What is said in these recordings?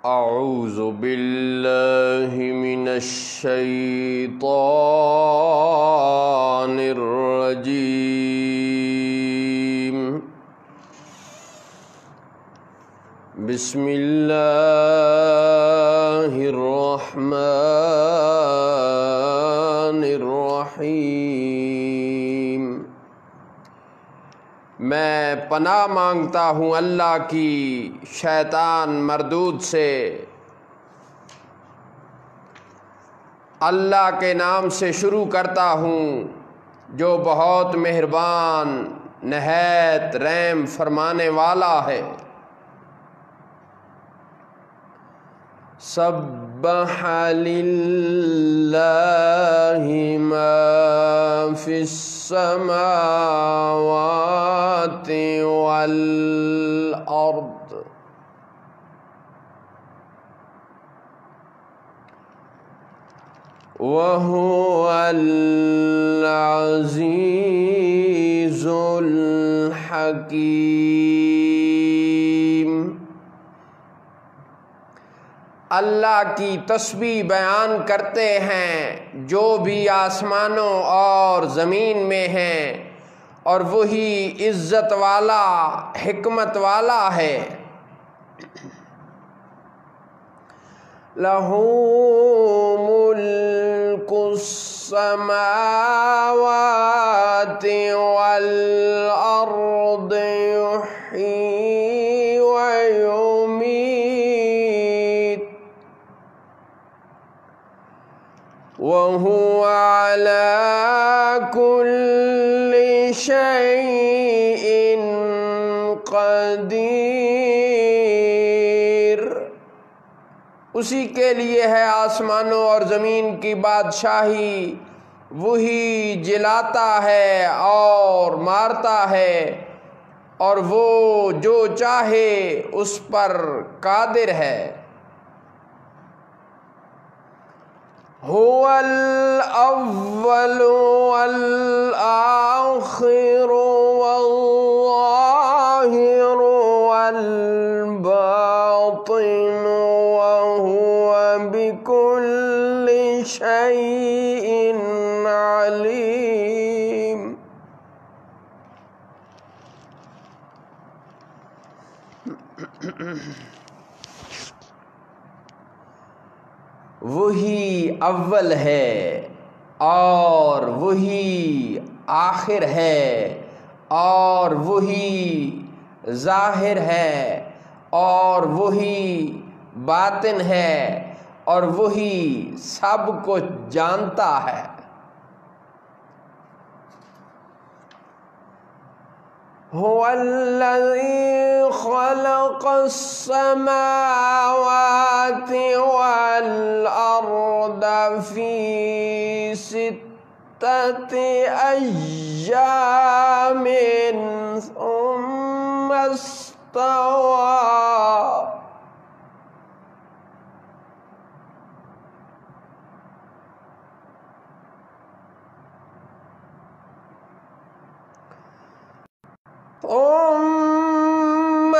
अऊज़ु बिल्लाहि मिनश्शैतानिर रजीम। बिस्मिल्लाहिर रहमानिर रहीम। मैं पनाह मांगता हूँ अल्लाह की शैतान मरदूद से। अल्लाह के नाम से शुरू करता हूँ जो बहुत मेहरबान नहायत रहम फरमाने वाला है। सब्बह लिल्लाहि मा फिस समावाति वल अर्द वहुवल अज़ीज़ुल हकीम। अल्लाह की तस्बीह बयान करते हैं जो भी आसमानों और ज़मीन में हैं, और वही इज़्ज़त वाला हिकमत वाला है। लहू मुल्कुस समावाति वल अर्दि युह्यी व युमीत व हुवा अला कुल्लि शैइन क़दीर। उसी के लिए है आसमानों और ज़मीन की बादशाही। वही जिलाता है और मारता है, और वो जो चाहे उस पर कादिर है। हुवल अव्वलु वल आखिरु वल्ज़ाहिरु वल बातिनु व हुवा बिकुल्लि शैइन अलीम। वही अव्वल है और वही आखिर है, और वही ज़ाहिर है, और वही बातिन है, और वही सब कुछ जानता है। हुवल्लज़ी ख़लक़स समावाति वल अर्द फ़ी सित्तति अय्यामिन सुम्मा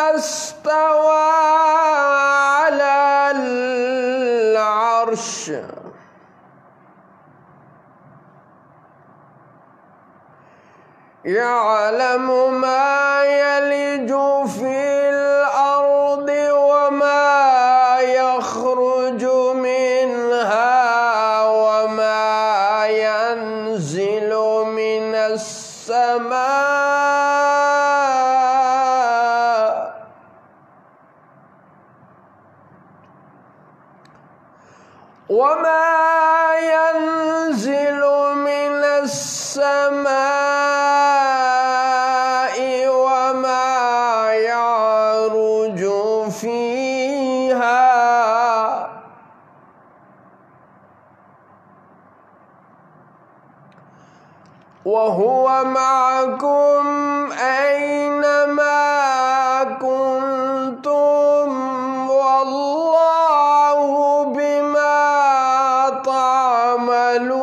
इस्तवा अलल अर्श यअलमु मा यलिजु फिल अर्दि व मा यख़रुजु मिन्हा व मा यंज़िलु मिनस समा वमा यंज़िलु मिनस समाई वमा यअरुजु फ़ीहा वहुवा मअकुम ऐनमा कुन्तुम वल्लाहु बिमा तामलून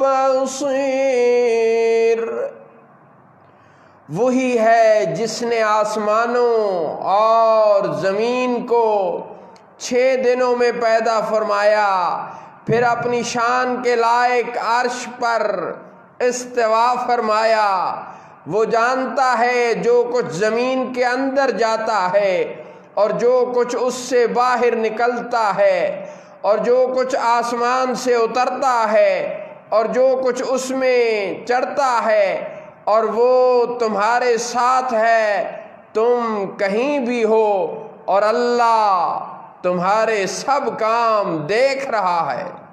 बसीर। वही है जिसने आसमानों और ज़मीन को 6 दिनों में पैदा फरमाया, फिर अपनी शान के लायक अर्श पर इस्तिवा फरमाया। वो जानता है जो कुछ ज़मीन के अंदर जाता है और जो कुछ उससे बाहर निकलता है, और जो कुछ आसमान से उतरता है और जो कुछ उसमें चढ़ता है, और वो तुम्हारे साथ है तुम कहीं भी हो, और अल्लाह तुम्हारे सब काम देख रहा है।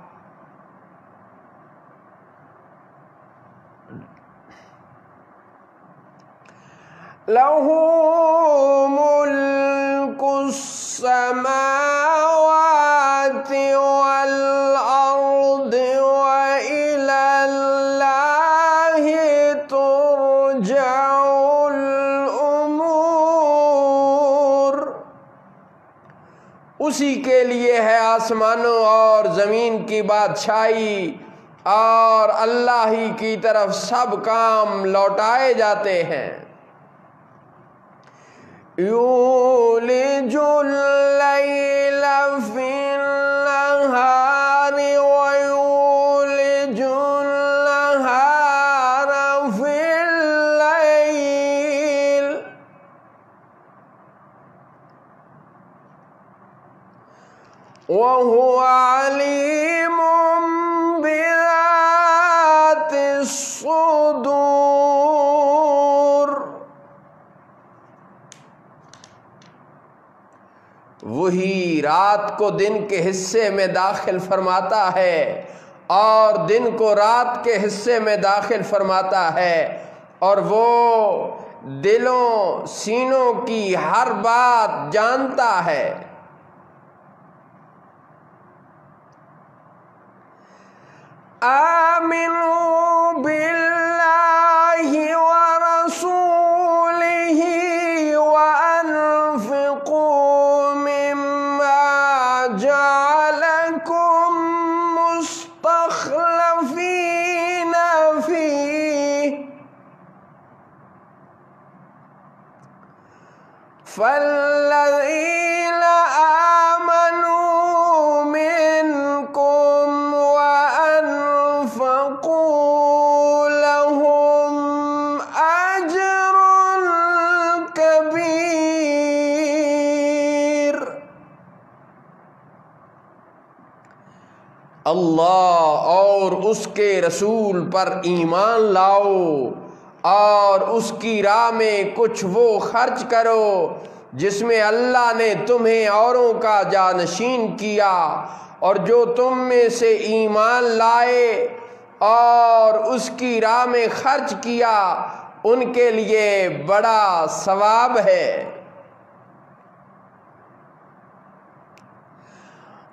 लहू मुल्कुस समावाति वल अर्दि व इलल्लाहि तुरजउल उमूर। उसी के लिए है आसमानों और ज़मीन की बादशाही, और अल्लाह ही की तरफ सब काम लौटाए जाते हैं। यूलिजुल लैला फिन नहारि व यूलिजुल नहारा फिल लैल व हुवा अलीमुम बिज़ातिस सुदूर। वही रात को दिन के हिस्से में दाखिल फरमाता है और दिन को रात के हिस्से में दाखिल फरमाता है, और वो दिलों सीनों की हर बात जानता है। आमिनू बिल्लाहि व रसूलिही व अनफिकू मिम्मा जअलकुम मुस्तखलफीना फीह फल्लज़ीना आमनू मिनकुम व अनफकू लहुम अजरुन कबीर। अल्लाह और उसके रसूल पर ईमान लाओ और उसकी राह में कुछ वो खर्च करो जिसमें अल्लाह ने तुम्हें औरों का जानशीन किया, और जो तुम में से ईमान लाए और उसकी राह में खर्च किया उनके लिए बड़ा सवाब है।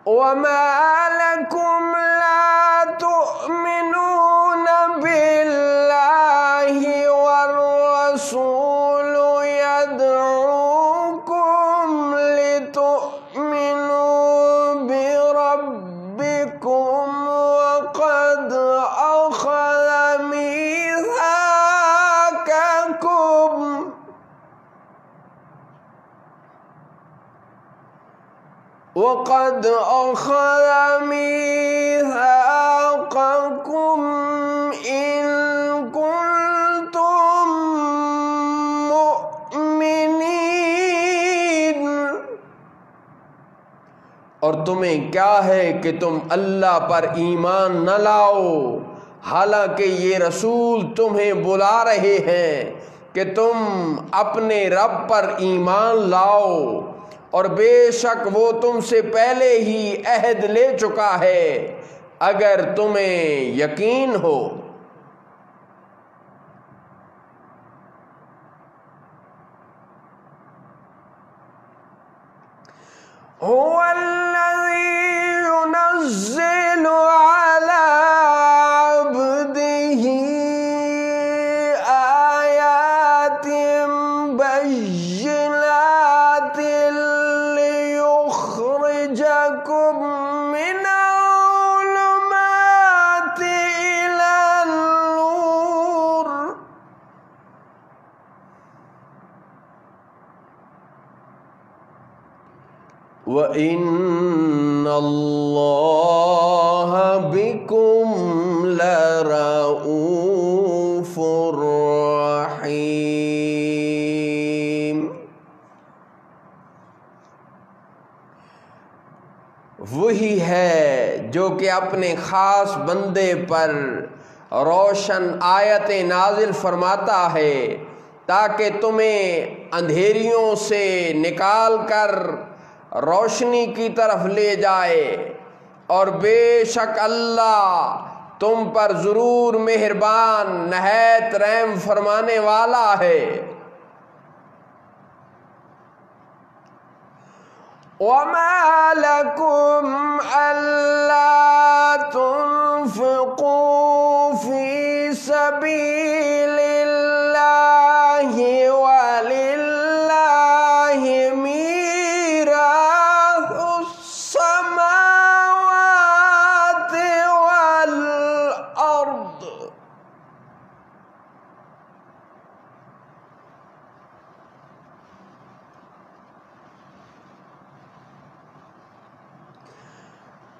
वमा लकुम ला तुअमिनून बिल्लाहि वर्रसूल यदऊकुम लितुअमिनू बिरब्बिकुम वक़द अख़ज़ मीसाक़कुम वक़द अख़ज़ मीसाक़कुम इन कुन्तुम मुअमिनीन। और तुम्हें क्या है कि तुम अल्लाह पर ईमान न लाओ, हालांकि ये रसूल तुम्हें बुला रहे हैं कि तुम अपने रब पर ईमान लाओ, और बेशक वो तुमसे पहले ही अहद ले चुका है, अगर तुम्हें यकीन हो। हुवल्लज़ी युनज़्ज़िलु अला अब्दिही आयातिन बय्यिनातिन लियुख़रिजकुम मिनज़्ज़ुलुमाति इलन नूर। व इन्नल्लाह बिकुम लरऊफुर रहीम। वही है जो कि अपने ख़ास बंदे पर रोशन आयतें नाजिल फरमाता है ताकि तुम्हें अंधेरियों से निकाल कर रोशनी की तरफ ले जाए, और बेशक अल्लाह तुम पर ज़रूर मेहरबान नहायत रहम फरमाने वाला है। वमा लकुम अल्ला तुन्फ़िक़ू फ़ी सबीलिल्लाहि वलिल्लाहि मीराथुस समावाति वल अर्द।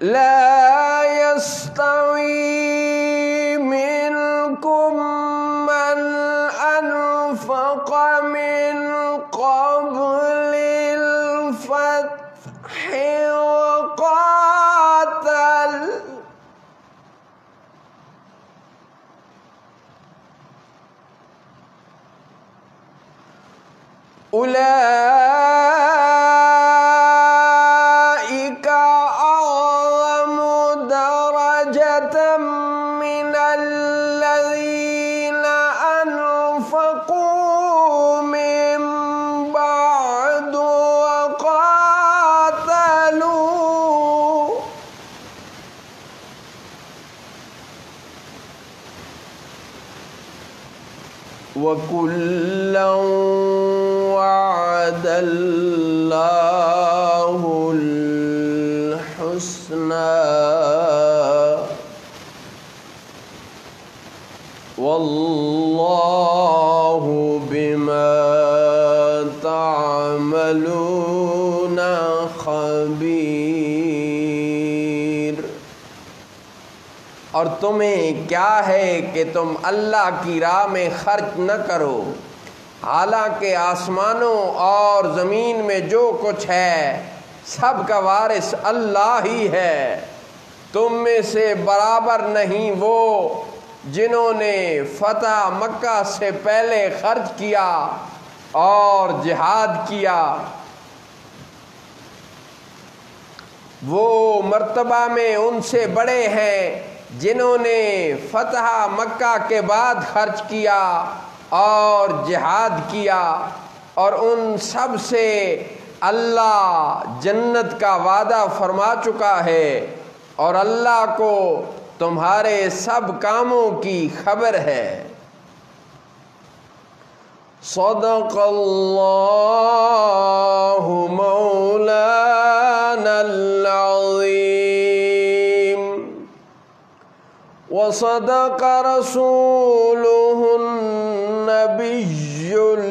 ला यस्तवी मिनकुम मन अनफ़क़ मिन क़ब्लिल फ़त्हि वक़ातल उलाइका अअज़मु दरजतम मिनल्लज़ीना अनफ़क़ू मिन बअदु वक़ातलू। वकुल्लन वअदल्लाहुल हुस्ना वल्लाहु बिमा तअमलूना खबीर। और तुम्हें क्या है कि तुम अल्लाह की राह में खर्च न करो, हालांकि आसमानों और ज़मीन में जो कुछ है सब का वारिस अल्लाह ही है। तुम में से बराबर नहीं वो जिन्होंने फतह मक्का से पहले खर्च किया और जिहाद किया। वो मर्तबा में उनसे बड़े हैं जिन्होंने फतह मक्का के बाद खर्च किया और जिहाद किया, और उन सब से अल्लाह जन्नत का वादा फरमा चुका है, और अल्लाह को तुम्हारे सब कामों की खबर है। सदक़ल्लाहु मौलानल अज़ीम व सदक़ रसूलुहुन नबियुल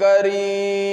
करीम।